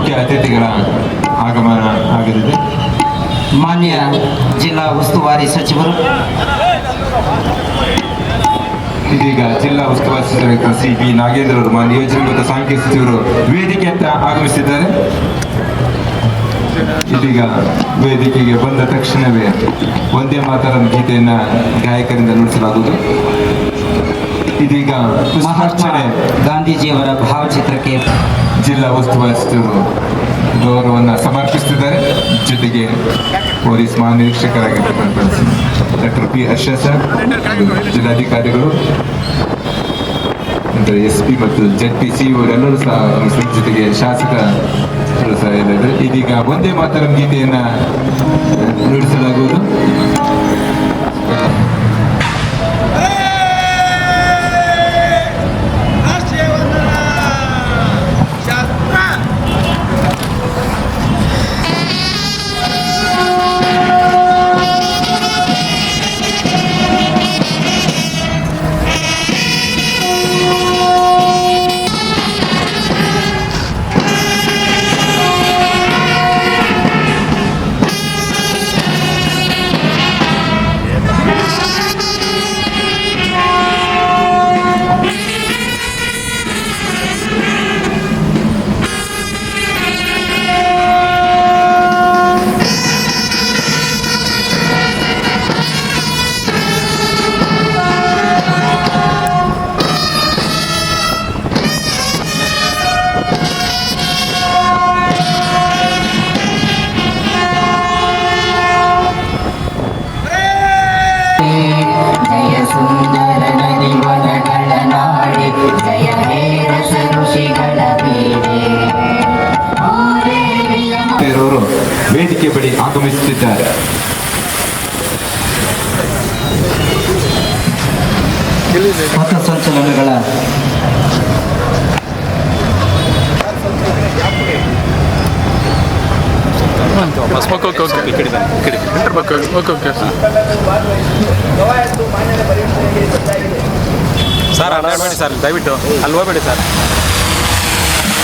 ಮುಖ್ಯ ಅತಿಥಿಗಳ ಆಗಮನ ಆಗಲಿದೆ. ಮಾನ್ಯ ಜಿಲ್ಲಾ ಉಸ್ತುವಾರಿ ಸಚಿವರು, ಇದೀಗ ಜಿಲ್ಲಾ ಉಸ್ತುವಾರಿ ಸಚಿವ ಸಿ ಬಿ ನಾಗೇಂದ್ರ ಅವರು ಮಾನ್ಯ ಯೋಜನೆ ಮತ್ತು ಸಾಂಖ್ಯಿಕ ಸಚಿವರು ವೇದಿಕೆ ಅಂತ ಆಗಮಿಸಿದ್ದಾರೆ. ಇದೀಗ ವೇದಿಕೆಗೆ ಬಂದ ತಕ್ಷಣವೇ ಒಂದೇ ಮಾತರಂ ಗೀತೆಯನ್ನ ಗಾಯಕರಿಂದ ನುಡಿಸಲಾಗುವುದು. ಇದೀಗ ಮಹಾತ್ಮ ಗಾಂಧೀಜಿಯವರ ಭಾವಚಿತ್ರಕ್ಕೆ ಜಿಲ್ಲಾ ಉಸ್ತುವಾರಿ ಸಚಿವರು ಗೌರವವನ್ನು ಸಮರ್ಪಿಸುತ್ತಿದ್ದಾರೆ. ಜೊತೆಗೆ ಪೊಲೀಸ್ ಮಹಾನಿರೀಕ್ಷಕರಾಗಿರ್ತಕ್ಕಂಥ ಡಾಕ್ಟರ್ ಪಿ ಹರ್ಷ ಸರ್, ಜಿಲ್ಲಾಧಿಕಾರಿಗಳು, ನಂತರ SP ಮತ್ತು ZPC ಇವರೆಲ್ಲರೂ ಸಹ ಜೊತೆಗೆ ಶಾಸಕರು ಸಹ ಇದ್ದಾರೆ. ಇದೀಗ ಒಂದೇ ಮಾತರಂ ಗೀತೆಯನ್ನ ನುಡಿಸಲಾಗುವುದು. ವೇದಿಕೆ ಬಳಿ ಆಗಮಿಸುತ್ತಿದ್ದಾರೆ. ಪಥಸಂಚಲನಗಳ ಸರ್ ಅಲ್ಲೇಬೇಡಿ ಸರ್, ದಯವಿಟ್ಟು ಅಲ್ಲಿ ಹೋಗ್ಬೇಡಿ ಸರ್.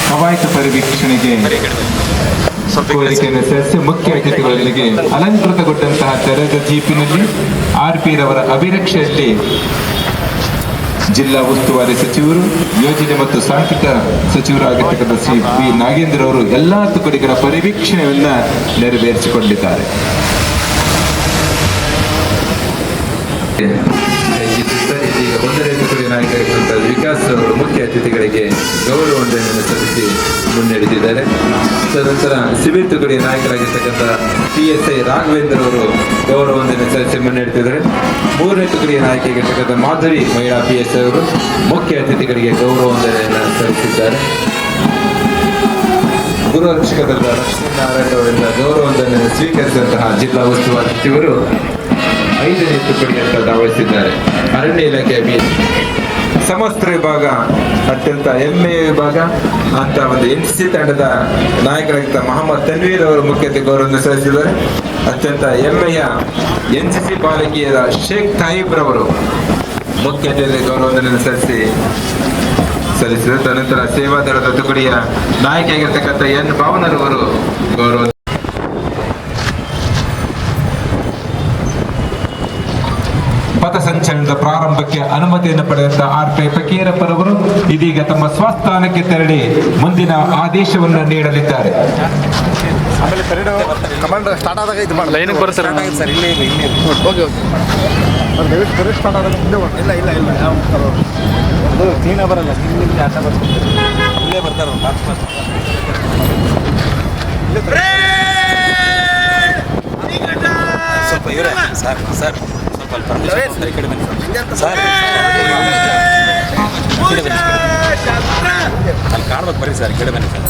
ಕವಾಯತು ಪರಿವೀಕ್ಷಣೆಗೆ ಕೋರಿಕೆಯನ್ನು ಸಲ್ಲಿಸಿ ಮುಖ್ಯ ಅತಿಥಿಗಳಿಗೆ ಅಲಂಕೃತಗೊಂಡಂತಹ ತೆರೆದ ಜೀಪಿನಲ್ಲಿ RP ರವರ ಅಭಿರಕ್ಷೆಯಲ್ಲಿ ಜಿಲ್ಲಾ ಉಸ್ತುವಾರಿ ಸಚಿವರು, ಯೋಜನೆ ಮತ್ತು ಸಾಂಖ್ಯಿಕ ಸಚಿವರಾಗಿರ್ತಕ್ಕಂಥ ಶ್ರೀ ಬಿ ನಾಗೇಂದ್ರ ಅವರು ಎಲ್ಲಾ ತುಕಡಿಗಳ ಪರಿವೀಕ್ಷಣೆಯನ್ನ ನೆರವೇರಿಸಿಕೊಂಡಿದ್ದಾರೆ. ಇದೀಗ ಒಂದನೇ ತುಕಡಿ ನಾಯಕರಾಗಿರುವಂತಹ ವಿಕಾಸ್ ಅವರು ಮುಖ್ಯ ಅತಿಥಿಗಳಿಗೆ ಗೌರವವನ್ನು ಸಲ್ಲಿಸಿ ಮುನ್ನಡೆದಿದ್ದಾರೆ. ತದನಂತರ ಸಿವಿಲ್ ತುಕಡಿ ನಾಯಕರಾಗಿರ್ತಕ್ಕಂಥ PSI ರಾಘವೇಂದ್ರ ಅವರು ಗೌರವವನ್ನು ಸಲ್ಲಿಸಿ ಮುನ್ನಡೆದಿದ್ದಾರೆ. ಮೂರನೇ ತುಕಡಿಯ ನಾಯಕಿಯಾಗಿರ್ತಕ್ಕಂಥ ಮಾಧುರಿ ಮಹಿಳಾ PSI ಅವರು ಮುಖ್ಯ ಅತಿಥಿಗಳಿಗೆ ಗೌರವವನ್ನು ಸಲ್ಲಿಸಿದ್ದಾರೆ. ಗುರು ರಕ್ಷಕರಾದ ಲಕ್ಷ್ಮೀನಾರಾಯಣ ಅವರಿಂದ ಗೌರವವನ್ನು ಸ್ವೀಕರಿಸಿದಂತಹ ಜಿಲ್ಲಾ ಉಸ್ತುವಾರಿ ಸಚಿವರು 5ನೇ ತುಕಡಿ ಅಂತ ಧಾವಿಸಿದ್ದಾರೆ. ಅರಣ್ಯ ಇಲಾಖೆಯ ಸಮಸ್ತ ವಿಭಾಗ ಅತ್ಯಂತ ಹೆಮ್ಮೆಯ ವಿಭಾಗ ಅಂತ ಒಂದು NCC ತಂಡದ ನಾಯಕರಾಗಿದ್ದ ಮೊಹಮ್ಮದ್ ತನ್ವೀರ್ ಅವರು ಮುಖ್ಯ ಗೌರವವನ್ನು ಸಲ್ಲಿಸಿದ್ದಾರೆ. ಅತ್ಯಂತ ಹೆಮ್ಮೆಯ NCC ಬಾಲಕಿಯರ ಶೇಖ್ ತಾಯಿಬ್ ರವರು ಮುಖ್ಯ ಗೌರವವನ್ನು ಸಲ್ಲಿಸಿದರು. ತದನಂತರ ಸೇವಾದಳದ ತುಕಡಿಯ ನಾಯಕಿಯಾಗಿರ್ತಕ್ಕಂಥ N ಭಾವನರವರು ಗೌರವ ಪಥಸಂಚಲನದ ಪ್ರಾರಂಭಕ್ಕೆ ಅನುಮತಿಯನ್ನು ಪಡೆದಂತ RP ಫಕೀರಪ್ಪರವರು ಇದೀಗ ತಮ್ಮ ಸ್ವಸ್ಥಾನಕ್ಕೆ ತೆರಳಿ ಮುಂದಿನ ಆದೇಶವನ್ನು ನೀಡಲಿದ್ದಾರೆ. ಸರ್ ಅಲ್ಲಿ ಕಾಣ್ಬೇಕು ಬರ್ರಿ ಸರ್, ಕಡೆ ಬನ್ನಿ ಸರ್.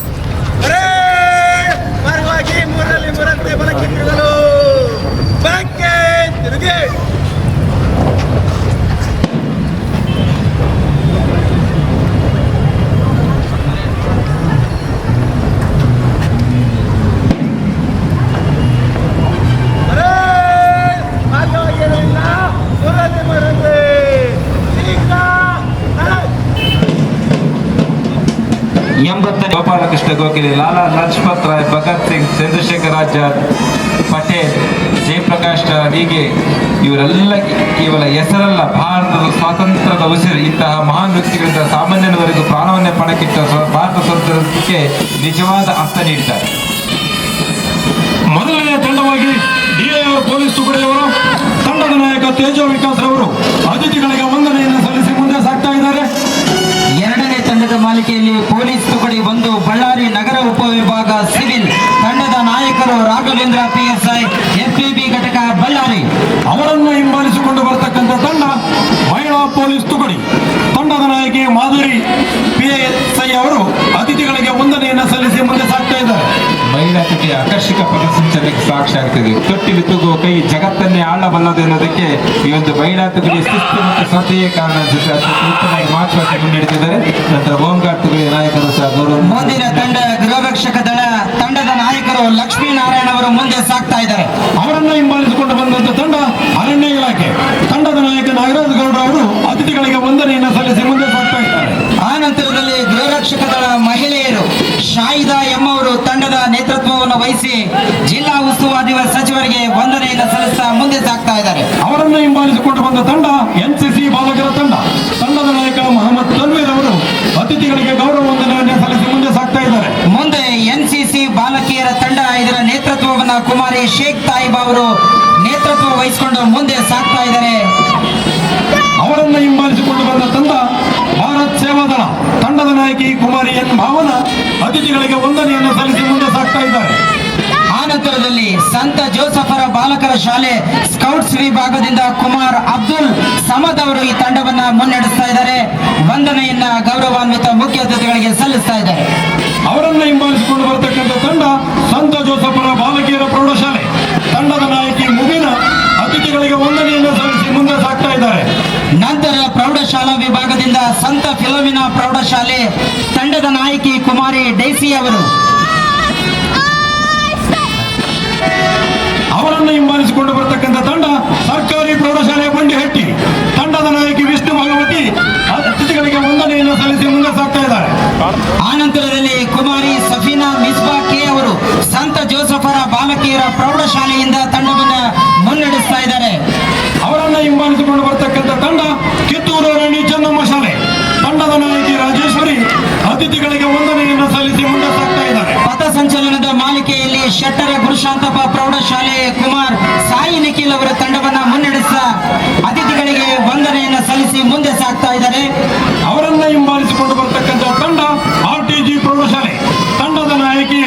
ಮಾರ್ಗವಾಗಿ ಮೂರರಲ್ಲಿ ಮೂರಂತೆ ಬಲಕ್ಕೆ ತಿರುಗಲು ಬಲಕ್ಕೆ ತಿರುಗಿ ಗೋಪಾಲಕೃಷ್ಣ ಗೋಖಲೆ, ಲಾಲಾ ಲಜಪತ್ ರಾಯ್, ಭಗತ್ ಸಿಂಗ್, ಚಂದ್ರಶೇಖರ್ ಆಜಾದ್, ಪಟೇಲ್, ಜಯಪ್ರಕಾಶ್ ನಾರಾಯಣ್, ಹೀಗೆ ಇವರೆಲ್ಲ ಕೇವಲ ಹೆಸರಲ್ಲ, ಭಾರತದ ಸ್ವಾತಂತ್ರ್ಯದ ಉಸಿರು. ಇಂತಹ ಮಹಾನ್ ವ್ಯಕ್ತಿಗಳಿಂದ ಸಾಮಾನ್ಯನವರೆಗೂ ಪ್ರಾಣವನ್ನೇ ಪಣಕ್ಕಿಟ್ಟ ಭಾರತ ಸ್ವಾತಂತ್ರ್ಯಕ್ಕೆ ನಿಜವಾದ ಅರ್ಥ ನೀಡಿದ್ದಾರೆ. ಮೊದಲನೆಯ ತಂಡವಾಗಿ ಡಿಐಆರ್ ಪೊಲೀಸ್ ತುಕಡಿಯವರು, ತಂಡದ ನಾಯಕ ತೇಜೋ ವಿಕಾಸ್ ರವರು ಅತಿಥಿಗಳಿಗೆ ವಂದನೆಯನ್ನು ಸಲ್ಲಿಸಿ ಮುಂದೆ ಸಾಗ್ತಾ ಇದ್ದಾರೆ. ಎರಡನೇ ತಂಡದ ಮಾಲಿಕೆಯಲ್ಲಿ ಪೊಲೀಸ್ ತುಕಡಿ 1 ಬಳ್ಳಾರಿ ನಗರ ಉಪವಿಭಾಗ ಸಿವಿಲ್ ತಂಡದ ನಾಯಕರು ರಾಘವೇಂದ್ರ PSI, FPB ಘಟಕ ಬಳ್ಳಾರಿ. ಅವರನ್ನು ಹಿಂಬಾಲಿಸಿಕೊಂಡು ಬರ್ತಕ್ಕಂಥ ತಂಡ ಮಹಿಳಾ ಪೊಲೀಸ್ ತುಕಡಿ, ತಂಡದ ನಾಯಕಿ ಮಾಧುರಿ PSI ಅವರು ಅತಿಥಿಗಳಿಗೆ ವಂದನೆಯನ್ನು ಸಲ್ಲಿಸಿ ಮುಂದೆ ಸಾಗ್ತಾ ಇದ್ದಾರೆ. ಮಹಿಳಾ ತುಟಿಯ ಆಕರ್ಷಕ ಪದಸಂಚಲನಕ್ಕೆ ಸಾಕ್ಷಿ ಆಗ್ತದೆ. ತೊಟ್ಟಿಲು ತೂಗುವ ಕೈ ಜಗತ್ತನ್ನೇ ಆಳಬಲ್ಲದು ಎನ್ನುವುದಕ್ಕೆ ಈ ಒಂದು ಮಹಿಳಾ ತುಕಡಿಯ ಶಿಸ್ತು ಮತ್ತು ಶ್ರದ್ಧೆಯೇ ಕಾರಣ ಅನ್ಸುತ್ತೆ. ಅತ್ಯಂತ ಉತ್ತಮವಾಗಿ ಮಾತುಕತೆ ಮುನ್ನಡೆದಿದ್ದಾರೆ. ನಂತರ ಹೋಮ್ಗಾರ್ಡ್ ತುಕಡಿಯ ನಾಯಕರು ಸಹ ಗೌರವ. ಮುಂದಿನ ತಂಡ ಗೃಹರಕ್ಷಕ ದಳ ತಂಡದ ನಾಯಕರು ಲಕ್ಷ್ಮೀನಾರಾಯಣ ಅವರು ಮುಂದೆ ಸಾಗ್ತಾ ಇದ್ದಾರೆ. ಅವರನ್ನು ಹಿಂಬಾಲಿಸಿಕೊಂಡು ಬಂದಂತ ತಂಡ ಅರಣ್ಯ ಇಲಾಖೆ, ತಂಡದ ನಾಯಕ ನಾಗರಾಜ್ ಗೌಡ ಅವರು ಅತಿಥಿಗಳಿಗೆ ವಂದನೆಯನ್ನು ಸಲ್ಲಿಸಿ ಮುಂದೆ ಸಾಗ್ತಾ ಇದ್ದಾರೆ. ಆ ನಂತರದಲ್ಲಿ ಗೃಹರಕ್ಷಕ ದಳ ಮಹಿಳೆಯರು ಶಾಹಿದಾ ಎಂ ಅವರು ತಂಡದ ನೇತೃತ್ವವನ್ನು ವಹಿಸಿ ಜಿಲ್ಲಾ ಉಸ್ತುವಾರಿ ಸಚಿವರಿಗೆ ವಂದನೆಯನ್ನು ಸಲ್ಲಿಸ್ತಾ ಮುಂದೆ ಸಾಗ್ತಾ ಇದ್ದಾರೆ. ಅವರನ್ನು ಹಿಂಬಾಲಿಸಿಕೊಂಡು ಬಂದ ತಂಡ NCC ಬಾಲಕರ ತಂಡ, ತಂಡದ ನಾಯಕ ಮೊಹಮ್ಮದ್ ತನ್ವೀರ್ ಅವರು ಅತಿಥಿಗಳಿಗೆ ಗೌರವ ವಂದನೆಯನ್ನು ಸಲ್ಲಿಸಿ ಮುಂದೆ ಸಾಗ್ತಾ ಇದ್ದಾರೆ. ಮುಂದೆ NCC ಬಾಲಕಿಯರ ತಂಡ, ಇದರ ನೇತೃತ್ವವನ್ನು ಕುಮಾರಿ ಶೇಖ್ ತಾಯಿಬಾ ಅವರು ನೇತೃತ್ವ ವಹಿಸಿಕೊಂಡು ಮುಂದೆ ಸಾಗ್ತಾ ಇದ್ದಾರೆ. ಅವರನ್ನು ಹಿಂಬಾಲಿಸಿಕೊಂಡು ಬಂದ ತಂಡ ಭಾರತ್ ಸೇವಾದಳ, ತಂಡದ ನಾಯಕಿ ಕುಮಾರಿ ಎನ್ ಭಾವನ ಅತಿಥಿಗಳಿಗೆ ವಂದನೆಯನ್ನು ಸಲ್ಲಿಸಿ ಮುಂದೆ ಸಾಗ್ತಾ ಇದ್ದಾರೆ. ಆ ನಂತರದಲ್ಲಿ ಸಂತ ಜೋಸಫರ ಬಾಲಕರ ಶಾಲೆ ಸ್ಕೌಟ್ಸ್ ವಿಭಾಗದಿಂದ ಕುಮಾರ್ ಅಬ್ದುಲ್ ಸಮದ್ ಅವರು ಈ ತಂಡವನ್ನ ಮುನ್ನಡೆಸ್ತಾ ಇದ್ದಾರೆ. ವಂದನೆಯನ್ನ ಗೌರವಾನ್ವಿತ ಮುಖ್ಯ ಅತಿಥಿಗಳಿಗೆ ಸಲ್ಲಿಸ್ತಾ ಇದ್ದಾರೆ. ಅವರನ್ನು ಹಿಂಬಾಲಿಸಿಕೊಂಡು ಬರತಕ್ಕಂಥ ತಂಡ ಸಂತ ಜೋಸಫರ ಬಾಲಕಿಯರ ಪ್ರೌಢಶಾಲೆ, ತಂಡದ ನಾಯಕಿ ಮುಗಿನ ಅತಿಥಿಗಳಿಗೆ ವಂದನೆಯನ್ನು ಸಲ್ಲಿಸಿ ಮುಂದೆ ಸಾಗ್ತಾ ಇದ್ದಾರೆ. ನಂತರ ಪ್ರೌಢಶಾಲಾ ವಿಭಾಗದಿಂದ ಸಂತ ಫಿಲೋಮಿನಾ ಪ್ರೌಢಶಾಲೆ ತಂಡದ ನಾಯಕಿ ಕುಮಾರಿ ಡೈಸಿ ಅವರು. ಅವರನ್ನು ಹಿಂಬಾಲಿಸಿಕೊಂಡು ಬರತಕ್ಕಂಥ ತಂಡ ಸರ್ಕಾರಿ ಪ್ರೌಢಶಾಲೆ ಬಂಡಿಹಟ್ಟಿ, ತಂಡದ ನಾಯಕಿ ವಿಷ್ಣು ಭಗವತಿ ಅತಿಥಿಗಳಿಗೆ ವಂದನೆಯನ್ನು ಸಲ್ಲಿಸಿ ಮುಂದೆ ಸಾಗ್ತಾ ಇದ್ದಾರೆ. ಆ ನಂತರದಲ್ಲಿ ಕುಮಾರಿ ಸಫೀನಾ ಮಿಸ್ಬಾ ಕೆ ಅವರು ಸಂತ ಜೋಸಫರ ಬಾಲಕಿಯರ ಪ್ರೌಢಶಾಲೆಯಿಂದ ತಂಡವನ್ನು ಮುನ್ನಡೆಸ್ತಾ ಇದ್ದಾರೆ. ಅವರನ್ನು ಹಿಂಬಾಲಿಸಿಕೊಂಡು ಬರತಕ್ಕಂಥ ತಂಡ ಕಿತ್ತೂರು ರಾಣಿ ಚೆನ್ನಮ್ಮ ಶಾಲೆ, ತಂಡದ ನಾಯಕಿ ರಾಜೇಶ್ವರಿ ಅತಿಥಿಗಳಿಗೆ ವಂದನೆಯನ್ನು ಸಲ್ಲಿಸಿ ಮುಂದೆ ಸಾಗ್ತಾ ಇದ್ದಾರೆ. ಪಥಸಂಚಲನದ ಮಾಲಿಕೆಯಲ್ಲಿ ಶೆಟ್ಟರ ಗುರುಶಾಂತಪ್ಪ ಪ್ರೌಢಶಾಲೆ ಕುಮಾರ್ ಸಾಯಿ ನಿಖಿಲ್ ಅವರ ತಂಡವನ್ನ ಮುನ್ನಡೆಸ್ತಾ ಅತಿಥಿಗಳಿಗೆ ವಂದನೆಯನ್ನು ಸಲ್ಲಿಸಿ ಮುಂದೆ ಸಾಗ್ತಾ ಇದ್ದಾರೆ. ಅವರನ್ನು ಹಿಂಬಾಲಿಸಿಕೊಂಡು ಬರತಕ್ಕಂಥ ತಂಡ RTG ಪ್ರೌಢಶಾಲೆ, ತಂಡದ ನಾಯಕಿ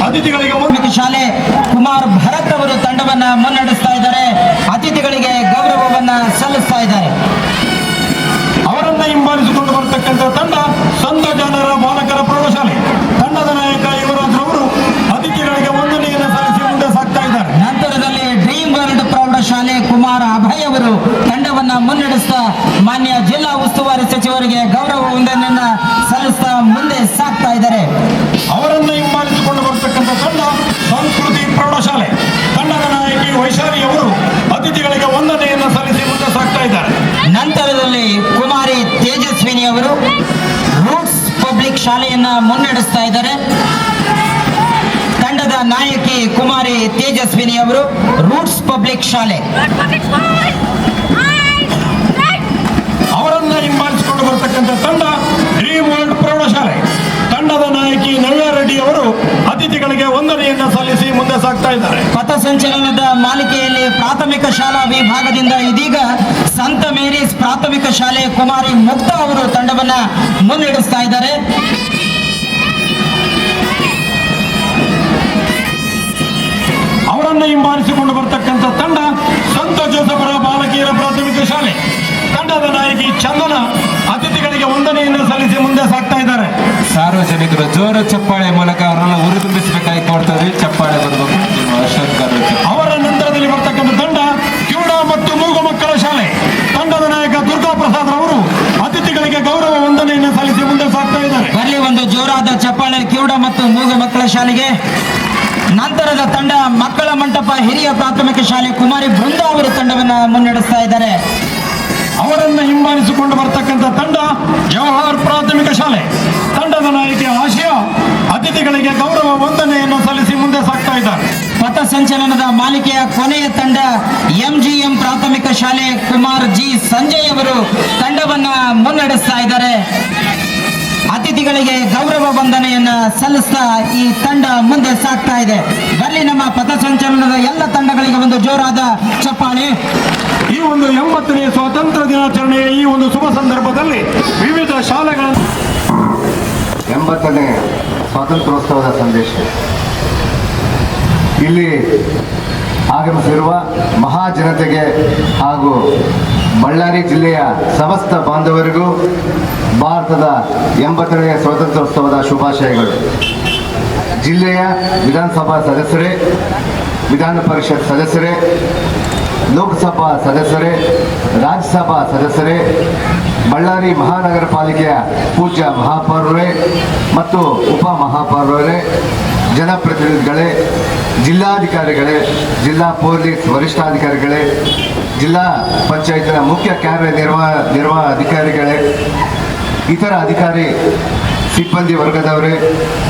ಅತಿಥಿಗಳಿಗೆ ಶಾಲೆ ಕುಮಾರ್ ಭರತ್ ಅವರು ತಂಡವನ್ನ ಮುನ್ನಡೆಸ್ತಾ ಇದ್ದಾರೆ. ಅತಿಥಿಗಳಿಗೆ ಗೌರವವನ್ನ ಸಲ್ಲಿಸ್ತಾ ಇದ್ದಾರೆ. ಅವರನ್ನು ಹಿಂಬಾಲಿಸಿಕೊಂಡು ಬರತಕ್ಕಂಥ ತಂಡ ಸಂತ ಜನರ ಬಾಲಕರ ಪ್ರೌಢಶಾಲೆ, ತಂಡದ ನಾಯಕ ಯುವರಾಜ್ ರವರು ಅತಿಥಿಗಳಿಗೆ ವಂದನೆಯನ್ನು ಸಲ್ಲಿಸಿ ಮುಂದೆ ಸಾಗ್ತಾ ಇದ್ದಾರೆ. ನಂತರದಲ್ಲಿ ಡ್ರೀಮ್ ವರ್ಲ್ಡ್ ಪ್ರೌಢಶಾಲೆ ಕುಮಾರ್ ಅಭಯ್ ಅವರು ತಂಡವನ್ನ ಮುನ್ನಡೆಸ್ತಾ ಮಾನ್ಯ ಜಿಲ್ಲಾ ಉಸ್ತುವಾರಿ ಸಚಿವರಿಗೆ ಗೌರವ ವಂದನೆಯನ್ನ ಸಲ್ಲಿಸ್ತಾ ಮುಂದೆ ಸಾಗ್ತಾ ಇದ್ದಾರೆ. ಅವರನ್ನು ಹಿಂಬಾಲಿಸಿಕೊಂಡು ಬರತಕ್ಕಂಥ ತಂಡ ಸಂಸ್ಕೃತಿ ಪ್ರೌಢಶಾಲೆ, ತಂಡದ ನಾಯಕಿ ವೈಶಾಲಿ ಅವರು ಅತಿಥಿಗಳಿಗೆ ವಂದನೆಯನ್ನು ಸಲ್ಲಿಸಿ ಮುಂದೆ ಸಾಗ್ತಾ ಇದ್ದಾರೆ. ನಂತರದಲ್ಲಿ ಕುಮಾರಿ ತೇಜಸ್ವಿನಿ ಅವರು ರೂಟ್ಸ್ ಪಬ್ಲಿಕ್ ಶಾಲೆಯನ್ನ ಮುನ್ನಡೆಸ್ತಾ ಇದ್ದಾರೆ. ತಂಡದ ನಾಯಕಿ ಕುಮಾರಿ ತೇಜಸ್ವಿನಿ ಅವರು ರೂಟ್ಸ್ ಪಬ್ಲಿಕ್ ಶಾಲೆ. ಅವರನ್ನು ಹಿಂಬಾಲಿಸಿಕೊಂಡು ಬರತಕ್ಕಂಥ ತಂಡ ಡ್ರೀಮ್ ವರ್ಲ್ಡ್ ಪ್ರೌಢಶಾಲೆ, ತಂಡದ ನಾಯಕಿ ನವ್ಯ ರೆಡ್ಡಿ ಅವರು ಅತಿಥಿಗಳಿಗೆ ವಂದನೆಯನ್ನು ಸಲ್ಲಿಸಿ ಮುಂದೆ ಸಾಗ್ತಾ ಇದ್ದಾರೆ. ಪಥಸಂಚಲನದ ಮಾಲಿಕೆಯಲ್ಲಿ ಪ್ರಾಥಮಿಕ ಶಾಲಾ ವಿಭಾಗದಿಂದ ಇದೀಗ ಸಂತ ಮೇರೀಸ್ ಪ್ರಾಥಮಿಕ ಶಾಲೆ ಕುಮಾರಿ ಮುಕ್ತಾ ಅವರು ತಂಡವನ್ನ ಮುನ್ನಡೆಸ್ತಾ ಇದ್ದಾರೆ. ಅವರನ್ನು ಹಿಂಬಾಲಿಸಿಕೊಂಡು ಬರತಕ್ಕಂಥ ತಂಡ ಸಂತ ಜೋಸಫರ ಬಾಲಕಿಯರ ಪ್ರಾಥಮಿಕ ಶಾಲೆ, ತಂಡದ ನಾಯಕಿ ಚಂದನ ಅತಿಥಿಗಳಿಗೆ ವಂದನೆಯನ್ನು ಸಲ್ಲಿಸಿ ಮುಂದೆ ಸಾಗ್ತಾ ಇದ್ದಾರೆ. ಸಾರ್ವಜನಿಕರು ಜೋರು ಚಪ್ಪಾಳೆ ಮೂಲಕ ಅವರನ್ನು ಹುರಿದುಂಬಿಸಬೇಕಾಗಿ ಕೊಡ್ತಾರೆ. ಚಪ್ಪಾಳೆ ಬರಬೇಕು. ಅವರ ನಂತರದಲ್ಲಿ ಬರ್ತಕ್ಕಂಥ ತಂಡ ಕಿವುಡ ಮತ್ತು ಮೂಗು ಮಕ್ಕಳ ಶಾಲೆ, ತಂಡದ ನಾಯಕ ದುರ್ಗಾ ಪ್ರಸಾದ್ ರವರು ಅತಿಥಿಗಳಿಗೆ ಗೌರವ ವಂದನೆಯನ್ನು ಸಲ್ಲಿಸಿ ಮುಂದೆ ಸಾಗ್ತಾ ಇದ್ದಾರೆ. ಬರಲಿ ಒಂದು ಜೋರಾದ ಚಪ್ಪಾಳೆ ಕಿವುಡ ಮತ್ತು ಮೂಗು ಮಕ್ಕಳ ಶಾಲೆಗೆ. ನಂತರದ ತಂಡ ಮಕ್ಕಳ ಮಂಟಪ ಹಿರಿಯ ಪ್ರಾಥಮಿಕ ಶಾಲೆ ಕುಮಾರಿ ಬೃಂದಾ ಅವರು ತಂಡವನ್ನು ಮುನ್ನಡೆಸ್ತಾ ಇದ್ದಾರೆ. ಅವರ ಅವರನ್ನ ಹಿಂಬಾಲಿಸಿಕೊಂಡು ಬರ್ತಕ್ಕಂಥ ತಂಡ ಜವಾಹರ್ ಪ್ರಾಥಮಿಕ ಶಾಲೆ. ತಂಡದ ನಾಯಕಿ ಆಶಿಯಾ ಅತಿಥಿಗಳಿಗೆ ಗೌರವ ವಂದನೆಯನ್ನು ಸಲ್ಲಿಸಿ ಮುಂದೆ ಸಾಗ್ತಾ ಇದ್ದಾರೆ. ಪಥಸಂಚಲನದ ಮಾಲಿಕೆಯ ಕೊನೆಯ ತಂಡ ಎಂಜಿಎಂ ಪ್ರಾಥಮಿಕ ಶಾಲೆ ಕುಮಾರ್ ಜಿ ಸಂಜಯ್ ಅವರು ತಂಡವನ್ನ ಮುನ್ನಡೆಸ್ತಾ ಇದ್ದಾರೆ. ಅತಿಥಿಗಳಿಗೆ ಗೌರವ ವಂದನೆಯನ್ನ ಸಲ್ಲಿಸ್ತಾ ಈ ತಂಡ ಮುಂದೆ ಸಾಗ್ತಾ ಇದೆ. ಬರಲಿ ನಮ್ಮ ಪಥಸಂಚಲನದ ಎಲ್ಲ ತಂಡಗಳಿಗೆ ಒಂದು ಜೋರಾದ ಚಪ್ಪಾಳೆ. ಈ ಒಂದು 80ನೇ ಸ್ವಾತಂತ್ರ್ಯ ದಿನಾಚರಣೆಯ ಈ ಒಂದು ಶುಭ ಸಂದರ್ಭದಲ್ಲಿ ವಿವಿಧ ಶಾಲೆಗಳ 80ನೇ ಸ್ವಾತಂತ್ರ್ಯೋತ್ಸವದ ಸಂದೇಶ. ಇಲ್ಲಿ ಆಗಮಿಸಿರುವ ಮಹಾಜನತೆಗೆ ಹಾಗೂ ಬಳ್ಳಾರಿ ಜಿಲ್ಲೆಯ ಸಮಸ್ತ ಬಾಂಧವರಿಗೂ ಭಾರತದ 80ನೇ ಸ್ವಾತಂತ್ರ್ಯೋತ್ಸವದ ಶುಭಾಶಯಗಳು. ಜಿಲ್ಲೆಯ ವಿಧಾನಸಭಾ ಸದಸ್ಯರೇ, ವಿಧಾನ ಪರಿಷತ್ ಸದಸ್ಯರೇ, ಲೋಕಸಭಾ ಸದಸ್ಯರೇ, ರಾಜ್ಯಸಭಾ ಸದಸ್ಯರೇ, ಬಳ್ಳಾರಿ ಮಹಾನಗರ ಪಾಲಿಕೆಯ ಪೂಜ್ಯ ಮಹಾಪೌರರೇ ಮತ್ತು ಉಪ ಮಹಾಪೌರರೇ, ಜನಪ್ರತಿನಿಧಿಗಳೇ, ಜಿಲ್ಲಾಧಿಕಾರಿಗಳೇ, ಜಿಲ್ಲಾ ಪೊಲೀಸ್ ವರಿಷ್ಠಾಧಿಕಾರಿಗಳೇ, ಜಿಲ್ಲಾ ಪಂಚಾಯತ್ನ ಮುಖ್ಯ ಕಾರ್ಯನಿರ್ವಾಹ ಅಧಿಕಾರಿಗಳೇ, ಇತರ ಅಧಿಕಾರಿ ಸಿಬ್ಬಂದಿ ವರ್ಗದವರೇ,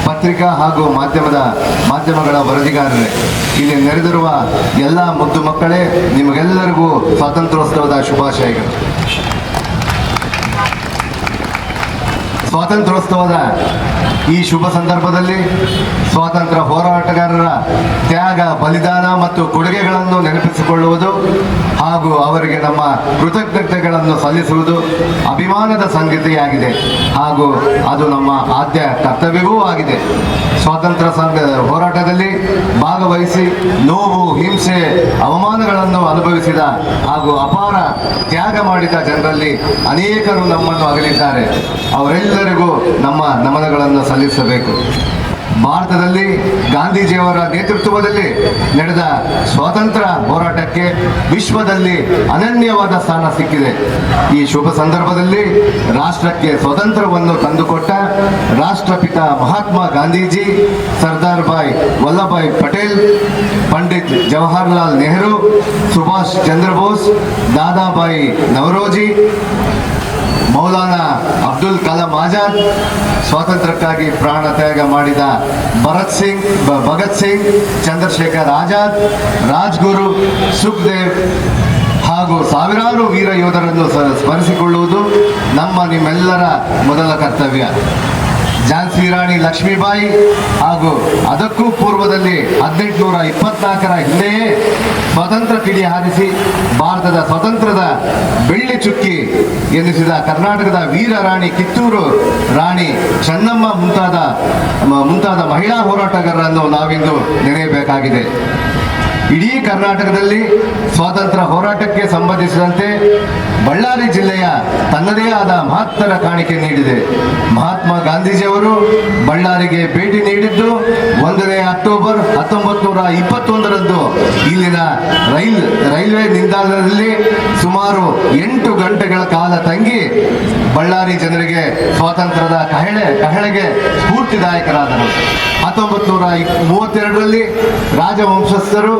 ಪತ್ರಿಕಾ ಹಾಗೂ ಮಾಧ್ಯಮಗಳ ವರದಿಗಾರರೇ, ಇಲ್ಲಿ ನೆರೆದಿರುವ ಎಲ್ಲ ಮುದ್ದು ಮಕ್ಕಳೇ, ನಿಮಗೆಲ್ಲರಿಗೂ ಸ್ವಾತಂತ್ರ್ಯೋತ್ಸವದ ಶುಭಾಶಯಗಳು. ಸ್ವಾತಂತ್ರ್ಯೋತ್ಸವದ ಈ ಶುಭ ಸಂದರ್ಭದಲ್ಲಿ ಸ್ವಾತಂತ್ರ್ಯ ಹೋರಾಟಗಾರರ ತ್ಯಾಗ, ಬಲಿದಾನ ಮತ್ತು ಕೊಡುಗೆಗಳನ್ನು ನೆನಪಿಸಿಕೊಳ್ಳುವುದು ಹಾಗೂ ಅವರಿಗೆ ನಮ್ಮ ಕೃತಜ್ಞತೆಗಳನ್ನು ಸಲ್ಲಿಸುವುದು ಅಭಿಮಾನದ ಸಂಗತಿಯಾಗಿದೆ ಹಾಗೂ ಅದು ನಮ್ಮ ಆದ್ಯ ಕರ್ತವ್ಯವೂ ಆಗಿದೆ. ಸ್ವಾತಂತ್ರ್ಯ ಹೋರಾಟದಲ್ಲಿ ಭಾಗವಹಿಸಿ ನೋವು, ಹಿಂಸೆ, ಅವಮಾನಗಳನ್ನು ಅನುಭವಿಸಿದ ಹಾಗೂ ಅಪಾರ ತ್ಯಾಗ ಮಾಡಿದ ಜನರಲ್ಲಿ ಅನೇಕರು ನಮ್ಮನ್ನು ಅಗಲಿದ್ದಾರೆ. ಅವರೆಲ್ಲರಿಗೂ ನಮ್ಮ ನಮನಗಳನ್ನು ಸಲ್ಲಿಸಬೇಕು. ಭಾರತದಲ್ಲಿ ಗಾಂಧೀಜಿಯವರ ನೇತೃತ್ವದಲ್ಲಿ ನಡೆದ ಸ್ವಾತಂತ್ರ್ಯ ಹೋರಾಟಕ್ಕೆ ವಿಶ್ವದಲ್ಲಿ ಅನನ್ಯವಾದ ಸ್ಥಾನ ಸಿಕ್ಕಿದೆ. ಈ ಶುಭ ಸಂದರ್ಭದಲ್ಲಿ ರಾಷ್ಟ್ರಕ್ಕೆ ಸ್ವಾತಂತ್ರ್ಯವನ್ನು ತಂದುಕೊಟ್ಟ ರಾಷ್ಟ್ರಪಿತ ಮಹಾತ್ಮ ಗಾಂಧೀಜಿ, ಸರ್ದಾರ್ ವಲ್ಲಭಾಯ್ ಪಟೇಲ್, ಪಂಡಿತ್ ಜವಾಹರ್ಲಾಲ್ ನೆಹರು, ಸುಭಾಷ್ ಚಂದ್ರ ಬೋಸ್, ದಾದಾಬಾಯಿ ನವರೋಜಿ, ಮೌಲಾನಾ ಅಬ್ದುಲ್ ಕಲಾಂ ಆಜಾದ್, ಸ್ವಾತಂತ್ರ್ಯಕ್ಕಾಗಿ ಪ್ರಾಣ ತ್ಯಾಗ ಮಾಡಿದ ಭಗತ್ ಸಿಂಗ್, ಚಂದ್ರಶೇಖರ್ ಆಜಾದ್, ರಾಜ್ಗುರು, ಸುಖ್ದೇವ್ ಹಾಗೂ ಸಾವಿರಾರು ವೀರ ಯೋಧರನ್ನು ಸ್ಮರಿಸಿಕೊಳ್ಳುವುದು ನಿಮ್ಮೆಲ್ಲರ ಮೊದಲ ಕರ್ತವ್ಯ. ಝಾನ್ಸಿ ರಾಣಿ ಲಕ್ಷ್ಮೀಬಾಯಿ ಹಾಗೂ ಅದಕ್ಕೂ ಪೂರ್ವದಲ್ಲಿ 1824ರ ಹಿಂದೆಯೇ ಸ್ವಾತಂತ್ರ್ಯ ಕಿಡಿ ಹಾರಿಸಿ ಭಾರತದ ಸ್ವಾತಂತ್ರ್ಯದ ಬೆಳ್ಳಿ ಚುಕ್ಕಿ ಎನ್ನಿಸಿದ ಕರ್ನಾಟಕದ ವೀರ ರಾಣಿ ಕಿತ್ತೂರು ರಾಣಿ ಚೆನ್ನಮ್ಮ ಮುಂತಾದ ಮಹಿಳಾ ಹೋರಾಟಗಾರರನ್ನು ನಾವಿಂದು ನೆನೆಯಬೇಕಾಗಿದೆ. ಇಡೀ ಕರ್ನಾಟಕದಲ್ಲಿ ಸ್ವಾತಂತ್ರ್ಯ ಹೋರಾಟಕ್ಕೆ ಸಂಬಂಧಿಸಿದಂತೆ ಬಳ್ಳಾರಿ ಜಿಲ್ಲೆಯ ತನ್ನದೇ ಆದ ಮಹತ್ತರ ಕಾಣಿಕೆ ನೀಡಿದೆ. ಮಹಾತ್ಮ ಗಾಂಧೀಜಿಯವರು ಬಳ್ಳಾರಿಗೆ ಭೇಟಿ ನೀಡಿದ್ದು 1ನೇ ಅಕ್ಟೋಬರ್ 1921ರಂದು ಇಲ್ಲಿನ ರೈಲ್ವೆ ನಿಲ್ದಾಣದಲ್ಲಿ ಸುಮಾರು 8 ಗಂಟೆಗಳ ಕಾಲ ತಂಗಿ ಬಳ್ಳಾರಿ ಜನರಿಗೆ ಸ್ವಾತಂತ್ರ್ಯದ ಕಹಳೆಗೆ ಸ್ಫೂರ್ತಿದಾಯಕರಾದರು. 1932ರಲ್ಲಿ ರಾಜವಂಶಸ್ಥರು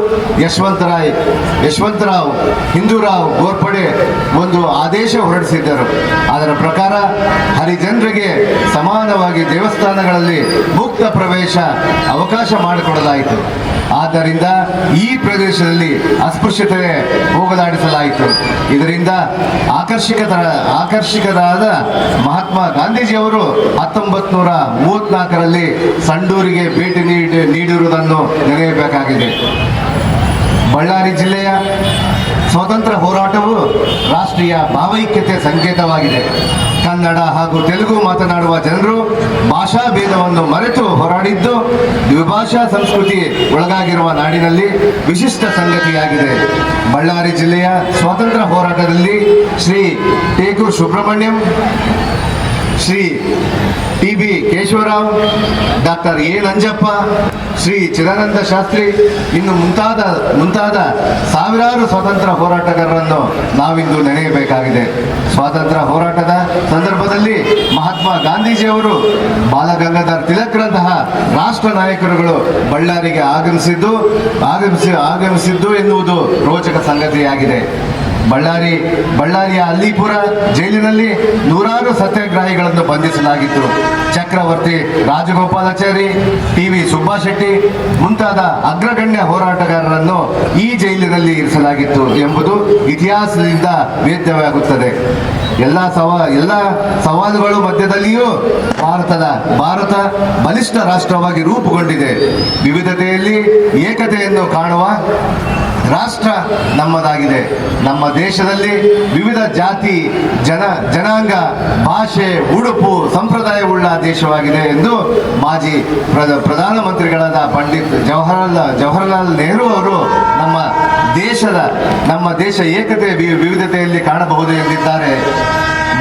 ಯಶವಂತರಾವ್ ಹಿಂದೂರಾವ್ ಗೋರ್ಪಡೆ ಒಂದು ಆದೇಶ ಹೊರಡಿಸಿದ್ದರು. ಅದರ ಪ್ರಕಾರ ಹರಿಜನರಿಗೆ ಸಮಾನವಾಗಿ ದೇವಸ್ಥಾನಗಳಲ್ಲಿ ಮುಕ್ತ ಪ್ರವೇಶ ಅವಕಾಶ ಮಾಡಿಕೊಡಲಾಯಿತು. ಆದ್ದರಿಂದ ಈ ಪ್ರದೇಶದಲ್ಲಿ ಅಸ್ಪೃಶ್ಯತೆ ಹೋಗಲಾಡಿಸಲಾಯಿತು. ಇದರಿಂದ ಆಕರ್ಷಿಕರಾದ ಮಹಾತ್ಮ ಗಾಂಧೀಜಿಯವರು 1934ರಲ್ಲಿ ಸಂಡೂರಿಗೆ ಭೇಟಿ ನೀಡಿರುವುದನ್ನು ನೆನೆಯಬೇಕಾಗಿದೆ. ಬಳ್ಳಾರಿ ಜಿಲ್ಲೆಯ ಸ್ವಾತಂತ್ರ್ಯ ಹೋರಾಟವು ರಾಷ್ಟ್ರೀಯ ಭಾವೈಕ್ಯತೆ ಸಂಕೇತವಾಗಿದೆ. ಕನ್ನಡ ಹಾಗೂ ತೆಲುಗು ಮಾತನಾಡುವ ಜನರು ಭಾಷಾ ಭೇದವನ್ನು ಮರೆತು ಹೋರಾಡಿದ್ದು ದ್ವಿಭಾಷಾ ಸಂಸ್ಕೃತಿ ಒಳಗಾಗಿರುವ ನಾಡಿನಲ್ಲಿ ವಿಶಿಷ್ಟ ಸಂಗತಿಯಾಗಿದೆ. ಬಳ್ಳಾರಿ ಜಿಲ್ಲೆಯ ಸ್ವಾತಂತ್ರ್ಯ ಹೋರಾಟದಲ್ಲಿ Shri Tekur Subrahmanyam, Shri T B. Keshavarao, doctor A. Nanjappa, Shri Chidananda Shastri ಇನ್ನು ಮುಂತಾದ ಸಾವಿರಾರು ಸ್ವಾತಂತ್ರ್ಯ ಹೋರಾಟಗಾರರನ್ನು ನಾವಿಂದು ನೆನೆಯಬೇಕಾಗಿದೆ. ಸ್ವಾತಂತ್ರ್ಯ ಹೋರಾಟದ ಸಂದರ್ಭದಲ್ಲಿ ಮಹಾತ್ಮ ಗಾಂಧೀಜಿಯವರು, ಬಾಲಗಂಗಾಧರ್ ತಿಲಕ್ರಂತಹ ರಾಷ್ಟ್ರ ನಾಯಕರುಗಳು ಬಳ್ಳಾರಿಗೆ ಆಗಮಿಸಿದ್ದು ಎನ್ನುವುದು ರೋಚಕ ಸಂಗತಿಯಾಗಿದೆ. ಬಳ್ಳಾರಿಯ ಅಲ್ಲಿಪುರ ಜೈಲಿನಲ್ಲಿ ನೂರಾರು ಸತ್ಯಾಗ್ರಹಿಗಳನ್ನು ಬಂಧಿಸಲಾಗಿತ್ತು. ಚಕ್ರವರ್ತಿ ರಾಜಗೋಪಾಲಾಚಾರಿ, ಟಿ.ವಿ. ಸುಬ್ಬಾಶೆಟ್ಟಿ ಮುಂತಾದ ಅಗ್ರಗಣ್ಯ ಹೋರಾಟಗಾರರನ್ನು ಈ ಜೈಲಿನಲ್ಲಿ ಇರಿಸಲಾಗಿತ್ತು ಎಂಬುದು ಇತಿಹಾಸದಿಂದ ವೇದ್ಯವಾಗುತ್ತದೆ. ಎಲ್ಲ ಸವಾಲುಗಳು ಮಧ್ಯದಲ್ಲಿಯೂ ಭಾರತ ಬಲಿಷ್ಠ ರಾಷ್ಟ್ರವಾಗಿ ರೂಪುಗೊಂಡಿದೆ. ವಿವಿಧತೆಯಲ್ಲಿ ಏಕತೆಯನ್ನು ಕಾಣುವ ರಾಷ್ಟ್ರ ನಮ್ಮದಾಗಿದೆ. ನಮ್ಮ ದೇಶದಲ್ಲಿ ವಿವಿಧ ಜಾತಿ, ಜನಾಂಗ, ಭಾಷೆ, ಉಡುಪು, ಸಂಪ್ರದಾಯವುಳ್ಳ ದೇಶವಾಗಿದೆ ಎಂದು ಮಾಜಿ ಪ್ರಧಾನಮಂತ್ರಿಗಳಾದ ಪಂಡಿತ್ ಜವಾಹರಲಾಲ್ ನೆಹರು ಅವರು ನಮ್ಮ ದೇಶ ಏಕತೆ ವಿವಿಧತೆಯಲ್ಲಿ ಕಾಣಬಹುದು ಎಂದಿದ್ದಾರೆ.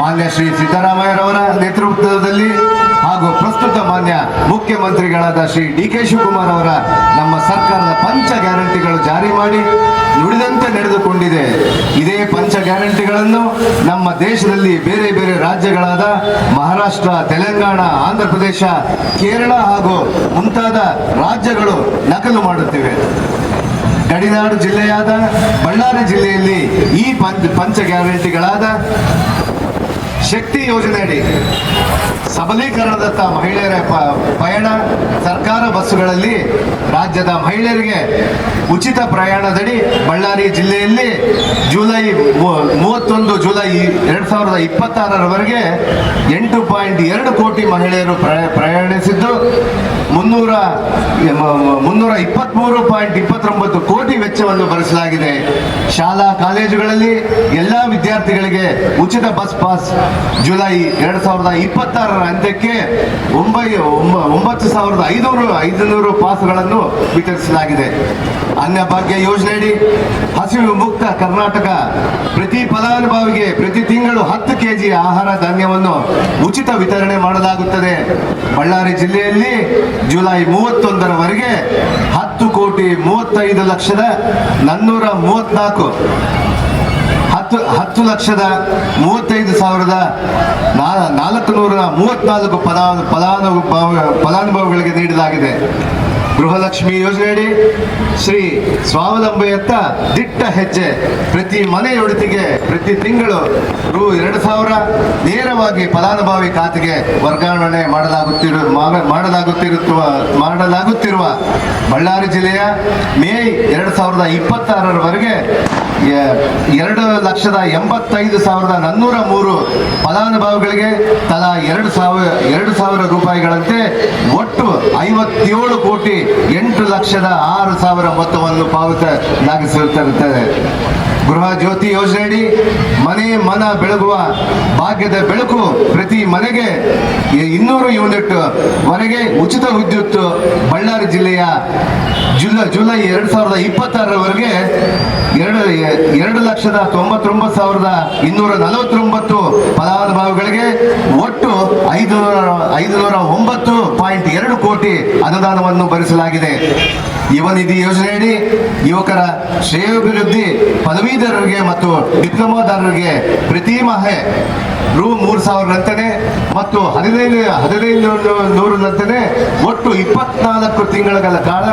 ಮಾನ್ಯ ಶ್ರೀ ಸಿದ್ದರಾಮಯ್ಯರವರ ನೇತೃತ್ವದಲ್ಲಿ ಹಾಗೂ ಪ್ರಸ್ತುತ ಮಾನ್ಯ ಮುಖ್ಯಮಂತ್ರಿಗಳಾದ ಶ್ರೀ ಡಿ.ಕೆ. ಶಿವಕುಮಾರ್ ಅವರ ನಮ್ಮ ಸರ್ಕಾರದ ಪಂಚ ಗ್ಯಾರಂಟಿಗಳು ಜಾರಿ ಮಾಡಿ ನುಡಿದಂತೆ ನಡೆದುಕೊಂಡಿದೆ. ಇದೇ ಪಂಚ ಗ್ಯಾರಂಟಿಗಳನ್ನು ನಮ್ಮ ದೇಶದಲ್ಲಿ ಬೇರೆ ಬೇರೆ ರಾಜ್ಯಗಳಾದ ಮಹಾರಾಷ್ಟ್ರ, ತೆಲಂಗಾಣ, ಆಂಧ್ರ ಪ್ರದೇಶ, ಕೇರಳ ಹಾಗೂ ಮುಂತಾದ ರಾಜ್ಯಗಳು ನಕಲು ಮಾಡುತ್ತಿವೆ. ಗಡಿನಾಡು ಜಿಲ್ಲೆಯಾದ ಬಳ್ಳಾರಿ ಜಿಲ್ಲೆಯಲ್ಲಿ ಈ ಪಂಚ ಗ್ಯಾರಂಟಿಗಳಾದ ಶಕ್ತಿ ಯೋಜನೆಯಡಿ ಸಬಲೀಕರಣದತ್ತ ಮಹಿಳೆಯರ ಪಯಣ, ಸರ್ಕಾರ ಬಸ್ಸುಗಳಲ್ಲಿ ರಾಜ್ಯದ ಮಹಿಳೆಯರಿಗೆ ಉಚಿತ ಪ್ರಯಾಣದಡಿ ಬಳ್ಳಾರಿ ಜಿಲ್ಲೆಯಲ್ಲಿ ಜುಲೈ 2026ರವರೆಗೆ 8.2 ಕೋಟಿ ಮಹಿಳೆಯರು ಪ್ರಯಾಣಿಸಿದ್ದು 323.29 ಕೋಟಿ ವೆಚ್ಚವನ್ನು ಭರಿಸಲಾಗಿದೆ. ಶಾಲಾ ಕಾಲೇಜುಗಳಲ್ಲಿ ಎಲ್ಲ ವಿದ್ಯಾರ್ಥಿಗಳಿಗೆ ಉಚಿತ ಬಸ್ ಪಾಸ್ ಜುಲೈ 2026 ಅಂತ್ಯಕ್ಕೆ 9,500 ಪಾಸ್ಗಳನ್ನು ವಿತರಿಸಲಾಗಿದೆ. ಅನ್ನಭಾಗ್ಯ ಯೋಜನೆಯಡಿ ಹಸಿವು ಮುಕ್ತ ಕರ್ನಾಟಕ ಪ್ರತಿ ಫಲಾನುಭವಿಗೆ ಪ್ರತಿ ತಿಂಗಳು 10 ಕೆಜಿ ಆಹಾರ ಧಾನ್ಯವನ್ನು ಉಚಿತ ವಿತರಣೆ ಮಾಡಲಾಗುತ್ತದೆ. ಬಳ್ಳಾರಿ ಜಿಲ್ಲೆಯಲ್ಲಿ ಜುಲೈ 31ರವರೆಗೆ 10,35,434 ಫಲಾನುಭವಿಗಳಿಗೆ ನೀಡಲಾಗಿದೆ. ಗೃಹಲಕ್ಷ್ಮಿ ಯೋಜನೆಯಡಿ ಶ್ರೀ ಸ್ವಾವಲಂಬಿಯತ್ತ ದಿಟ್ಟ ಹೆಜ್ಜೆ. ಪ್ರತಿ ಮನೆಯೊಡತಿಗೆ ಪ್ರತಿ ತಿಂಗಳು ರು 2,000 ನೇರವಾಗಿ ಫಲಾನುಭವಿ ಖಾತೆಗೆ ವರ್ಗಾವಣೆ ಮಾಡಲಾಗುತ್ತಿರುವ ಬಳ್ಳಾರಿ ಜಿಲ್ಲೆಯ ಮೇ 2026ರವರೆಗೆ 2,85,403 ಫಲಾನುಭವಿಗಳಿಗೆ ತಲಾ 2,000 ರೂಪಾಯಿಗಳಂತೆ ಒಟ್ಟು 57,08,06,000 ಮೊತ್ತವನ್ನು ಪಾವತಿಸಲಾಗಿರುತ್ತದೆ. ಗೃಹ ಜ್ಯೋತಿ ಯೋಜನೆಯಡಿ ಮನ ಬೆಳಗುವ ಭಾಗ್ಯದ ಬೆಳಕು ಪ್ರತಿ ಮನೆಗೆ 200 ಯೂನಿಟ್ ವರೆಗೆ ಉಚಿತ ವಿದ್ಯುತ್. ಬಳ್ಳಾರಿ ಜಿಲ್ಲೆಯ ಜುಲೈ 2026ರವರೆಗೆ 2,99,249 ಫಲಾನುಭವಿಗಳಿಗೆ ಒಟ್ಟು 509.2 ಕೋಟಿ ಅನುದಾನವನ್ನು ಭರಿಸಲಾಗಿದೆ. ಯುವ ನಿಧಿ ಯೋಜನೆಯಡಿ ಯುವಕರ ಶ್ರೇಯೋಭಿವೃದ್ಧಿ ಪದವೀಧರರಿಗೆ ಮತ್ತು ಡಿಪ್ಲೊಮಾದಾರರಿಗೆ ಪ್ರತಿ ಮಾಹ ರು 3,000ರಂತೆ ಮತ್ತು 1,500ರಂತೆ ಒಟ್ಟು 24 ತಿಂಗಳ ಕಾಲ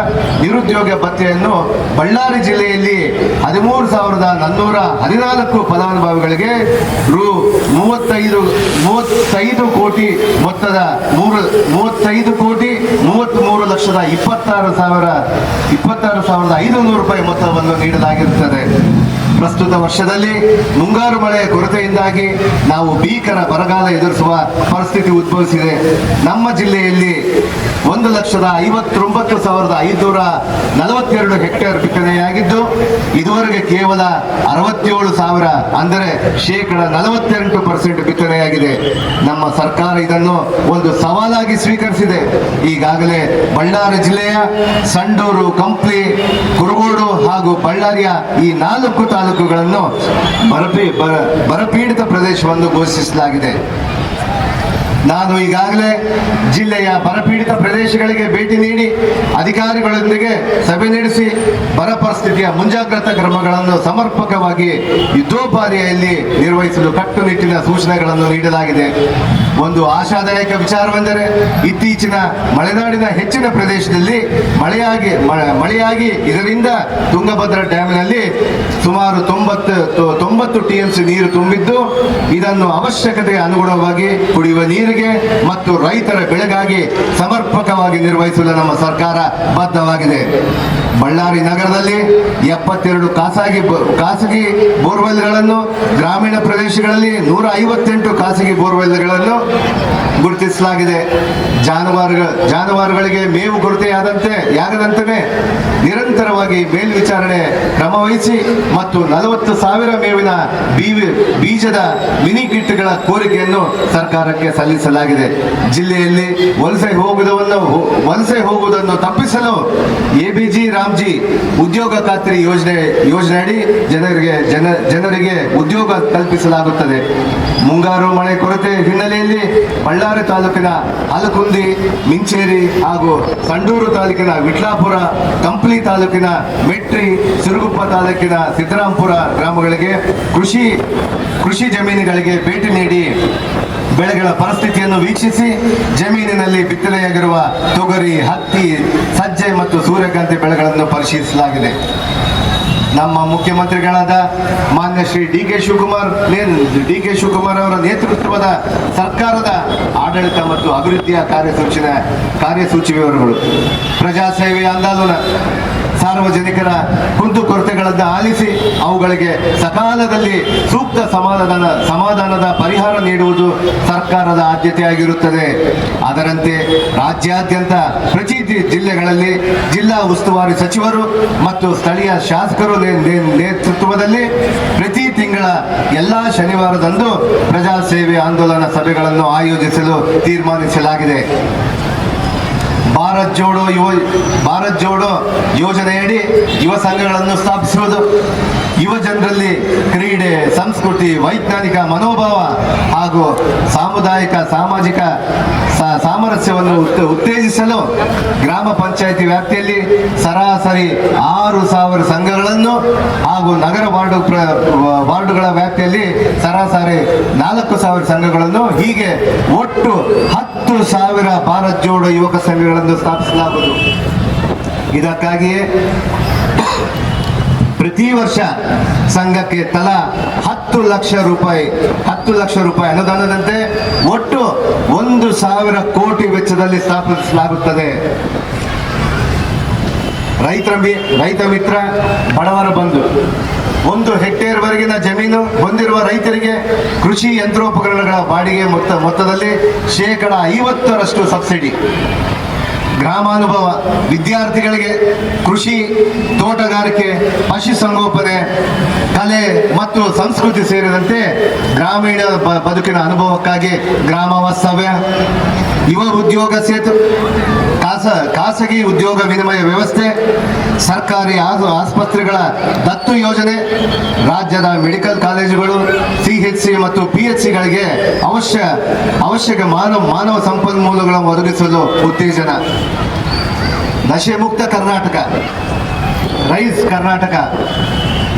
ನಿರುದ್ಯೋಗ ಭತ್ಯೆಯನ್ನು ಬಳ್ಳಾರಿ ಜಿಲ್ಲೆಯಲ್ಲಿ 13,414 ಫಲಾನುಭವಿಗಳಿಗೆ ರು 35 ಕೋಟಿ ಮೊತ್ತದ 33,26,500 ರೂಪಾಯಿ ಮೊತ್ತವನ್ನು ನೀಡಲಾಗಿರುತ್ತದೆ. ಪ್ರಸ್ತುತ ವರ್ಷದಲ್ಲಿ ಮುಂಗಾರು ಮಳೆಯ ಕೊರತೆಯಿಂದಾಗಿ ನಾವು ಭೀಕರ ಬರಗಾಲ ಎದುರಿಸುವ ಪರಿಸ್ಥಿತಿ ಉದ್ಭವಿಸಿದೆ. ನಮ್ಮ ಜಿಲ್ಲೆಯಲ್ಲಿ 1,59,542 ಹೆಕ್ಟೇರ್ ಬಿತ್ತನೆಯಾಗಿದ್ದು ಇದುವರೆಗೆ ಕೇವಲ 67,000 ಅಂದರೆ 48% ಬಿತ್ತನೆಯಾಗಿದೆ. ನಮ್ಮ ಸರ್ಕಾರ ಇದನ್ನು ಒಂದು ಸವಾಲಾಗಿ ಸ್ವೀಕರಿಸಿದೆ. ಈಗಾಗಲೇ ಬಳ್ಳಾರಿ ಜಿಲ್ಲೆಯ ಸಂಡೂರು, ಕಂಪ್ಲಿ, ಕುರುಗೋಡು ಹಾಗೂ ಬಳ್ಳಾರಿಯ ಈ 4 ತಾಲೂಕುಗಳನ್ನು ಬರಪೀಡಿತ ಪ್ರದೇಶವೆಂದು ಘೋಷಿಸಲಾಗಿದೆ. ನಾನು ಈಗಾಗಲೇ ಜಿಲ್ಲೆಯ ಬರಪೀಡಿತ ಪ್ರದೇಶಗಳಿಗೆ ಭೇಟಿ ನೀಡಿ ಅಧಿಕಾರಿಗಳೊಂದಿಗೆ ಸಭೆ ನಡೆಸಿ ಬರ ಪರಿಸ್ಥಿತಿಯ ಮುಂಜಾಗ್ರತಾ ಕ್ರಮಗಳನ್ನು ಸಮರ್ಪಕವಾಗಿ ಯುದ್ಧೋಪಾದಿಯಲ್ಲಿ ನಿರ್ವಹಿಸಲು ಕಟ್ಟುನಿಟ್ಟಿನ ಸೂಚನೆಗಳನ್ನು ನೀಡಲಾಗಿದೆ. ಒಂದು ಆಶಾದಾಯಕ ವಿಚಾರವೆಂದರೆ ಇತ್ತೀಚಿನ ಮಲೆನಾಡಿನ ಹೆಚ್ಚಿನ ಪ್ರದೇಶದಲ್ಲಿ ಮಳೆಯಾಗಿ ಇದರಿಂದ ತುಂಗಭದ್ರಾ ಡ್ಯಾಮಿನಲ್ಲಿ ಸುಮಾರು 90 TMC ನೀರು ತುಂಬಿದ್ದು, ಇದನ್ನು ಅವಶ್ಯಕತೆಗೆ ಅನುಗುಣವಾಗಿ ಕುಡಿಯುವ ನೀರಿಗೆ ಮತ್ತು ರೈತರ ಬೆಳೆಗಾಗಿ ಸಮರ್ಪಕವಾಗಿ ನಿರ್ವಹಿಸಲು ನಮ್ಮ ಸರ್ಕಾರ ಬದ್ಧವಾಗಿದೆ. ಬಳ್ಳಾರಿ ನಗರದಲ್ಲಿ 72 ಖಾಸಗಿ ಬೋರ್ವೆಲ್ಗಳನ್ನು, ಗ್ರಾಮೀಣ ಪ್ರದೇಶಗಳಲ್ಲಿ 158 ಖಾಸಗಿ ಬೋರ್ವೆಲ್ಗಳನ್ನು ಗುರುತಿಸಲಾಗಿದೆ. ಜಾನುವಾರುಗಳಿಗೆ ಮೇವು ಕೊರತೆಯಾಗದಂತೆ ನಿರಂತರವಾಗಿ ಮೇಲ್ವಿಚಾರಣೆ ಕ್ರಮವಹಿಸಿ ಮತ್ತು 40,000 ಮೇವಿನ ಬೀಜದ ಮಿನಿ ಕಿಟ್ಗಳ ಕೋರಿಕೆಯನ್ನು ಸರ್ಕಾರಕ್ಕೆ ಸಲ್ಲಿಸಲಾಗಿದೆ. ಜಿಲ್ಲೆಯಲ್ಲಿ ವಲಸೆ ಹೋಗುವುದನ್ನು ತಪ್ಪಿಸಲು ABG ರಾಮ್ಜಿ ಉದ್ಯೋಗ ಖಾತ್ರಿ ಯೋಜನೆಯಡಿ ಜನರಿಗೆ ಉದ್ಯೋಗ ಕಲ್ಪಿಸಲಾಗುತ್ತದೆ. ಮುಂಗಾರು ಮಳೆ ಕೊರತೆ ಹಿನ್ನೆಲೆಯಲ್ಲಿ ಬಳ್ಳಾರಿ ತಾಲೂಕಿನ ಹಲಕುಂದಿ, ಮಿಂಚೇರಿ ಹಾಗೂ ಸಂಡೂರು ತಾಲೂಕಿನ ವಿಟ್ಲಾಪುರ, ಕಂಪ್ಲಿ ತಾಲೂಕಿನ ಮೆಟ್ರಿ, ಸಿರುಗುಪ್ಪ ತಾಲೂಕಿನ ಸಿದ್ದರಾಂಪುರ ಗ್ರಾಮಗಳಿಗೆ ಕೃಷಿ ಜಮೀನುಗಳಿಗೆ ಭೇಟಿ ನೀಡಿ ಬೆಳೆಗಳ ಪರಿಸ್ಥಿತಿಯನ್ನು ವೀಕ್ಷಿಸಿ ಜಮೀನಿನಲ್ಲಿ ಬಿತ್ತನೆಯಾಗಿರುವ ತೊಗರಿ, ಹತ್ತಿ, ಸಜ್ಜೆ ಮತ್ತು ಸೂರ್ಯಕಾಂತಿ ಬೆಳೆಗಳನ್ನು ಪರಿಶೀಲಿಸಲಾಗಿದೆ. ನಮ್ಮ ಮುಖ್ಯಮಂತ್ರಿಗಳಾದ ಮಾನ್ಯ ಶ್ರೀ ಡಿ.ಕೆ. ಶಿವಕುಮಾರ್ ಅವರ ನೇತೃತ್ವದ ಸರ್ಕಾರದ ಆಡಳಿತ ಮತ್ತು ಅಭಿವೃದ್ಧಿಯ ಕಾರ್ಯಸೂಚಿ ವಿವರಗಳು, ಪ್ರಜಾಸೇವೆಯ ಆಂದೋಲನ, ಸಾರ್ವಜನಿಕರ ಕುಂದುಕೊರತೆಗಳನ್ನು ಆಲಿಸಿ ಅವುಗಳಿಗೆ ಸಕಾಲದಲ್ಲಿ ಸೂಕ್ತ ಸಮಾಧಾನದ ಪರಿಹಾರ ನೀಡುವುದು ಸರ್ಕಾರದ ಆದ್ಯತೆಯಾಗಿರುತ್ತದೆ. ಅದರಂತೆ ರಾಜ್ಯಾದ್ಯಂತ ಪ್ರತಿ ಜಿಲ್ಲೆಗಳಲ್ಲಿ ಜಿಲ್ಲಾ ಉಸ್ತುವಾರಿ ಸಚಿವರು ಮತ್ತು ಸ್ಥಳೀಯ ಶಾಸಕರು ನೇತೃತ್ವದಲ್ಲಿ ಪ್ರತಿ ತಿಂಗಳ ಎಲ್ಲಾ ಶನಿವಾರದಂದು ಪ್ರಜಾಸೇವೆ ಆಂದೋಲನ ಸಭೆಗಳನ್ನು ಆಯೋಜಿಸಲು ತೀರ್ಮಾನಿಸಲಾಗಿದೆ. ಭಾರತ್ ಜೋಡೋ ಯೋಜನೆಯಡಿ ಯುವ ಸಂಘಗಳನ್ನು ಸ್ಥಾಪಿಸುವುದು, ಯುವ ಜನರಲ್ಲಿ ಕ್ರೀಡೆ, ಸಂಸ್ಕೃತಿ, ವೈಜ್ಞಾನಿಕ ಮನೋಭಾವ ಹಾಗೂ ಸಾಮುದಾಯಿಕ ಸಾಮಾಜಿಕ ಸಾಮರಸ್ಯವನ್ನು ಉತ್ತೇಜಿಸಲು ಗ್ರಾಮ ಪಂಚಾಯಿತಿ ವ್ಯಾಪ್ತಿಯಲ್ಲಿ ಸರಾಸರಿ 6,000 ಸಂಘಗಳನ್ನು ಹಾಗೂ ನಗರ ವಾರ್ಡುಗಳ ವ್ಯಾಪ್ತಿಯಲ್ಲಿ ಸರಾಸರಿ 4,000 ಸಂಘಗಳನ್ನು, ಹೀಗೆ ಒಟ್ಟು 10,000 ಭಾರತ್ ಜೋಡೋ ಯುವಕ ಸಂಘಗಳನ್ನು ಸ್ಥಾಪಿಸಲಾಗುವುದು. ಇದಕ್ಕಾಗಿಯೇ ಪ್ರತಿ ವರ್ಷ ಸಂಘಕ್ಕೆ ತಲಾ 10 ಲಕ್ಷ ರೂಪಾಯಿ ಅನುದಾನದಂತೆ ಒಟ್ಟು 1,000 ಕೋಟಿ ವೆಚ್ಚದಲ್ಲಿ ಸ್ಥಾಪಿಸಲಾಗುತ್ತದೆ. ರೈತ ಮಿತ್ರ ಬಡವರ ಬಂಧು, 1 ಹೆಕ್ಟೇರ್ವರೆಗಿನ ಜಮೀನು ಹೊಂದಿರುವ ರೈತರಿಗೆ ಕೃಷಿ ಯಂತ್ರೋಪಕರಣಗಳ ಬಾಡಿಗೆ ಮೊತ್ತದಲ್ಲಿ 50% ಸಬ್ಸಿಡಿ. ಗ್ರಾಮಾನುಭವ ವಿದ್ಯಾರ್ಥಿಗಳಿಗೆ ಕೃಷಿ, ತೋಟಗಾರಿಕೆ, ಪಶುಸಂಗೋಪನೆ, ಕಲೆ ಮತ್ತು ಸಂಸ್ಕೃತಿ ಸೇರಿದಂತೆ ಗ್ರಾಮೀಣ ಬದುಕಿನ ಅನುಭವಕ್ಕಾಗಿ ಗ್ರಾಮ ವಾಸ್ತವ್ಯ, ಯುವ ಉದ್ಯೋಗ ಸೇತು, ಖಾಸಗಿ ಉದ್ಯೋಗ ವಿನಿಮಯ ವ್ಯವಸ್ಥೆ, ಸರ್ಕಾರಿ ಆಸ್ಪತ್ರೆಗಳ ದತ್ತು ಯೋಜನೆ, ರಾಜ್ಯದ ಮೆಡಿಕಲ್ ಕಾಲೇಜುಗಳು, CHC ಮತ್ತು PHCಗಳಿಗೆ ಅವಶ್ಯಕ ಮಾನವ ಸಂಪನ್ಮೂಲಗಳನ್ನು ಒದಗಿಸಲು ಉತ್ತೇಜನ. ನಶೆ ಮುಕ್ತ Karnataka, rise Karnataka,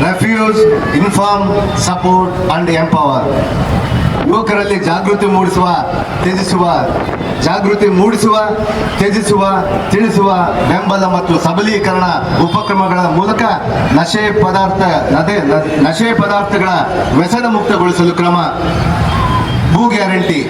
refuse, inform, support and empower. ಯುವಕರಲ್ಲಿ ಜಾಗೃತಿ ತ್ಯಜಿಸುವ, ತಿಳಿಸುವ, ಬೆಂಬಲ ಮತ್ತು ಸಬಲೀಕರಣ ಉಪಕ್ರಮಗಳ ಮೂಲಕ ನಶೆ ಪದಾರ್ಥಗಳ ವ್ಯಸನ ಮುಕ್ತಗೊಳಿಸಲು ಕ್ರಮ. ಭೂ ಗ್ಯಾರಂಟಿ,